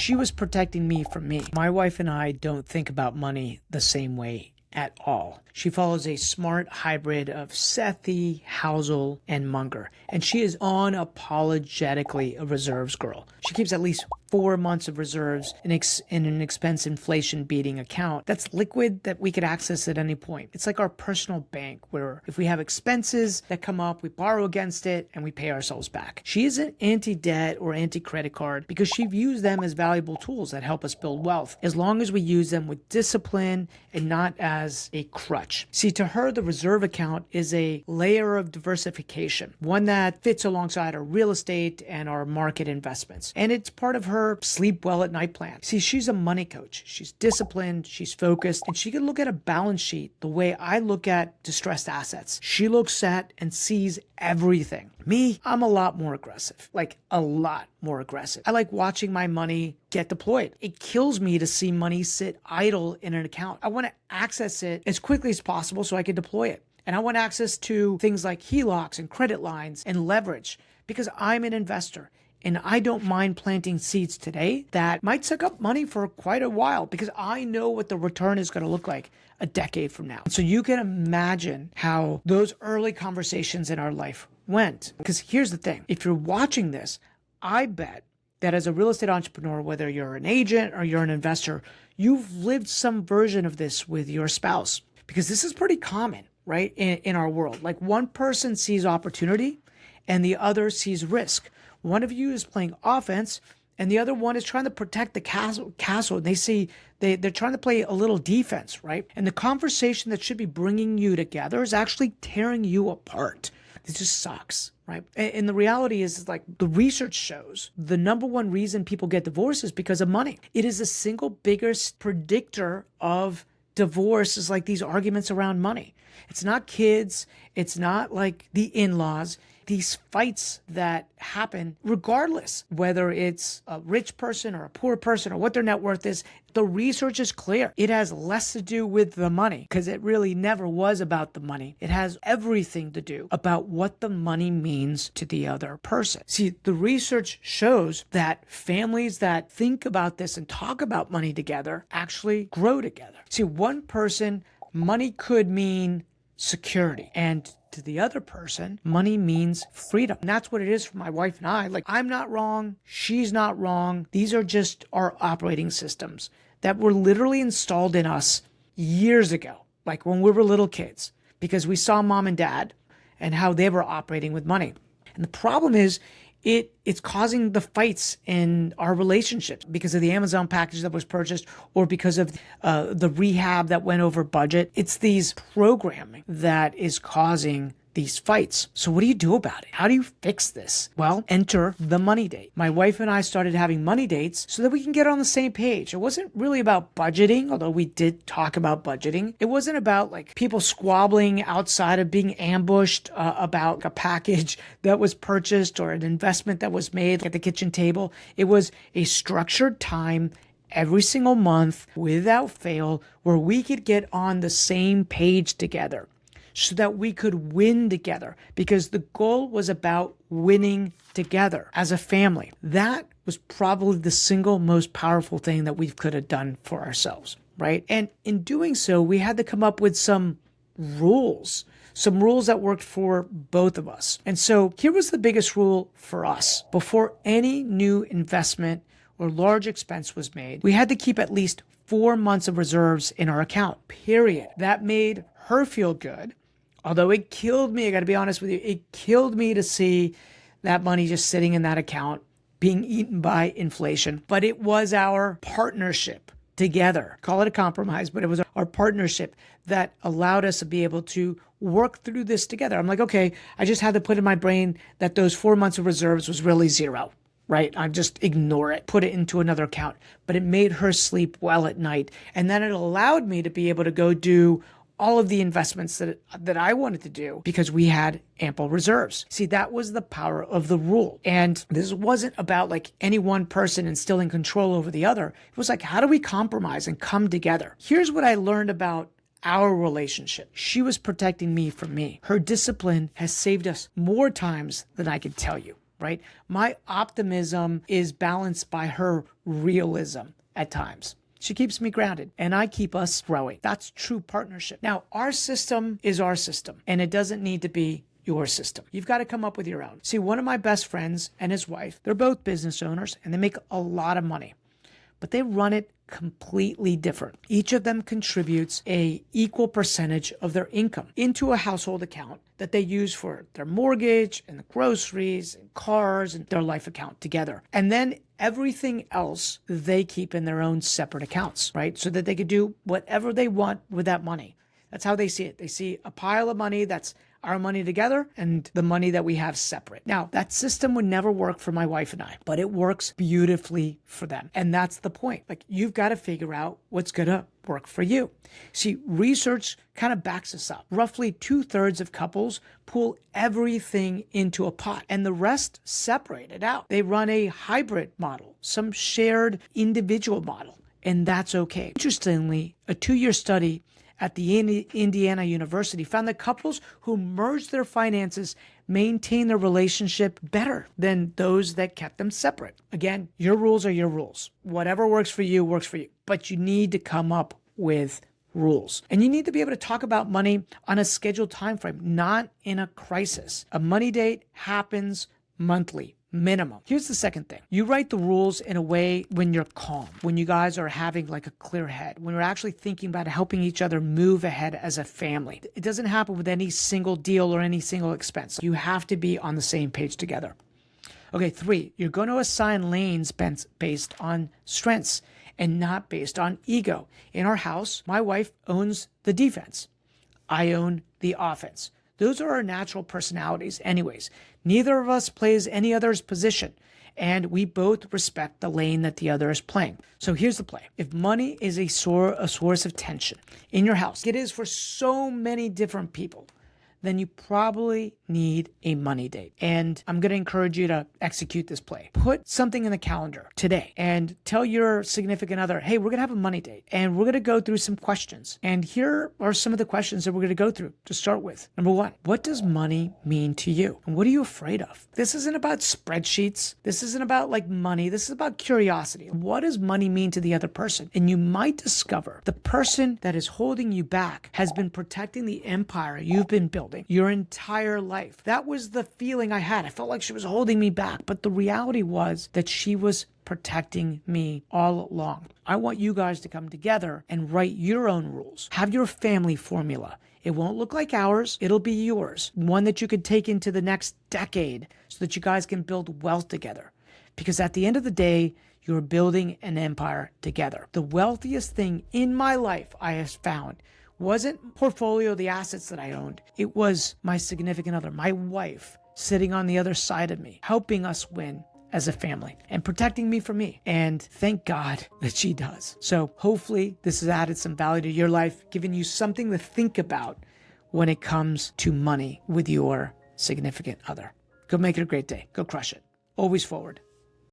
She was protecting me from me. My wife and I don't think about money the same way at all. She follows a smart hybrid of Sethi, Housel, and Munger, and she is unapologetically a reserves girl. She keeps at least 4 months of reserves in an expense inflation beating account that's liquid, that we could access at any point. It's like our personal bank, where if we have expenses that come up, we borrow against it and we pay ourselves back. She isn't anti-debt or anti-credit card because she views them as valuable tools that help us build wealth, as long as we use them with discipline and not as a crutch. See, to her, the reserve account is a layer of diversification, one that fits alongside our real estate and our market investments. And it's part of her sleep well at night plan. See, she's a money coach. She's disciplined, she's focused, and she can look at a balance sheet the way I look at distressed assets. She looks at and sees everything. Me, I'm a lot more aggressive, like a lot more aggressive. I like watching my money get deployed. It kills me to see money sit idle in an account. I want to access it as quickly as possible so I can deploy it. And I want access to things like HELOCs and credit lines and leverage because I'm an investor. And I don't mind planting seeds today that might suck up money for quite a while because I know what the return is going to look like a decade from now. So you can imagine how those early conversations in our life went. Because here's the thing. If you're watching this, I bet that as a real estate entrepreneur, whether you're an agent or you're an investor, you've lived some version of this with your spouse. Because this is pretty common, right, in our world. Like one person sees opportunity and the other sees risk. One of you is playing offense and the other one is trying to protect the castle. And they're trying to play a little defense, right? And the conversation that should be bringing you together is actually tearing you apart. It just sucks, right? And the reality is like the research shows the number one reason people get divorced is because of money. It is the single biggest predictor of divorce, is like these arguments around money. It's not kids. It's not like the in-laws. These fights that happen, regardless whether it's a rich person or a poor person or what their net worth is, the research is clear. It has less to do with the money because it really never was about the money. It has everything to do about what the money means to the other person. See, the research shows that families that think about this and talk about money together actually grow together. See, one person, money could mean security, and to the other person, money means freedom. And that's what it is for my wife and I. Like, I'm not wrong. She's not wrong. These are just our operating systems that were literally installed in us years ago, like when we were little kids, because we saw mom and dad and how they were operating with money. And the problem is, it's causing the fights in our relationships because of the Amazon package that was purchased or because of the rehab that went over budget. It's these programming that is causing these fights. So what do you do about it? How do you fix this? Well, enter the money date. My wife and I started having money dates so that we can get on the same page. It wasn't really about budgeting, although we did talk about budgeting. It wasn't about like people squabbling outside of being ambushed about a package that was purchased or an investment that was made at the kitchen table. It was a structured time every single month without fail where we could get on the same page together, so that we could win together, because the goal was about winning together as a family. That was probably the single most powerful thing that we could have done for ourselves, right? And in doing so, we had to come up with some rules that worked for both of us. And so here was the biggest rule for us. Before any new investment or large expense was made, we had to keep at least 4 months of reserves in our account, period. That made her feel good. Although it killed me, I got to be honest with you, it killed me to see that money just sitting in that account being eaten by inflation. But it was our partnership together. Call it a compromise, but it was our partnership that allowed us to be able to work through this together. I'm like, okay, I just had to put in my brain that those 4 months of reserves was really zero, right? I just ignore it, put it into another account. But it made her sleep well at night. And then it allowed me to be able to go do all of the investments that I wanted to do because we had ample reserves. See, that was the power of the rule. And this wasn't about like any one person instilling control over the other. It was like, how do we compromise and come together? Here's what I learned about our relationship. She was protecting me from me. Her discipline has saved us more times than I can tell you. right? My optimism is balanced by her realism at times. She keeps me grounded and I keep us growing. That's true partnership. Now, our system is our system and it doesn't need to be your system. You've got to come up with your own. See, one of my best friends and his wife, they're both business owners and they make a lot of money, but they run it completely different. Each of them contributes a equal percentage of their income into a household account that they use for their mortgage and the groceries and cars and their life account together. And then everything else they keep in their own separate accounts, right? So that they could do whatever they want with that money. That's how they see it. They see a pile of money that's our money together and the money that we have separate. Now, that system would never work for my wife and I, but it works beautifully for them. And that's the point. Like, you've got to figure out what's going to work for you. See, research kind of backs this up. Roughly 2/3 of couples pull everything into a pot and the rest separate it out. They run a hybrid model, some shared individual model, and that's okay. Interestingly, a 2-year study at the Indiana University found that couples who merged their finances maintain their relationship better than those that kept them separate. Again, your rules are your rules. Whatever works for you works for you, but you need to come up with rules. And you need to be able to talk about money on a scheduled time frame, not in a crisis. A money date happens monthly. Minimum. Here's the second thing. You write the rules in a way when you're calm, when you guys are having like a clear head, when you're actually thinking about helping each other move ahead as a family. It doesn't happen with any single deal or any single expense. You have to be on the same page together. Okay, 3, you're going to assign lanes based on strengths and not based on ego. In our house, my wife owns the defense. I own the offense. Those are our natural personalities anyways. Neither of us plays any other's position, and we both respect the lane that the other is playing. So here's the play. If money is a source of tension in your house, it is for so many different people, then you probably need a money date. And I'm going to encourage you to execute this play. Put something in the calendar today and tell your significant other, hey, we're going to have a money date and we're going to go through some questions. And here are some of the questions that we're going to go through to start with. Number 1, what does money mean to you? And what are you afraid of? This isn't about spreadsheets. This isn't about like money. This is about curiosity. What does money mean to the other person? And you might discover the person that is holding you back has been protecting the empire you've been building your entire life. That was the feeling I had. I felt like she was holding me back, but the reality was that she was protecting me all along. I want you guys to come together and write your own rules. Have your family formula. It won't look like ours. It'll be yours. One that you could take into the next decade so that you guys can build wealth together. Because at the end of the day, you're building an empire together. The wealthiest thing in my life I have found wasn't portfolio, the assets that I owned. It was my significant other, my wife, sitting on the other side of me, helping us win as a family and protecting me from me. And thank God that she does. So hopefully this has added some value to your life, giving you something to think about when it comes to money with your significant other. Go make it a great day. Go crush it. Always forward.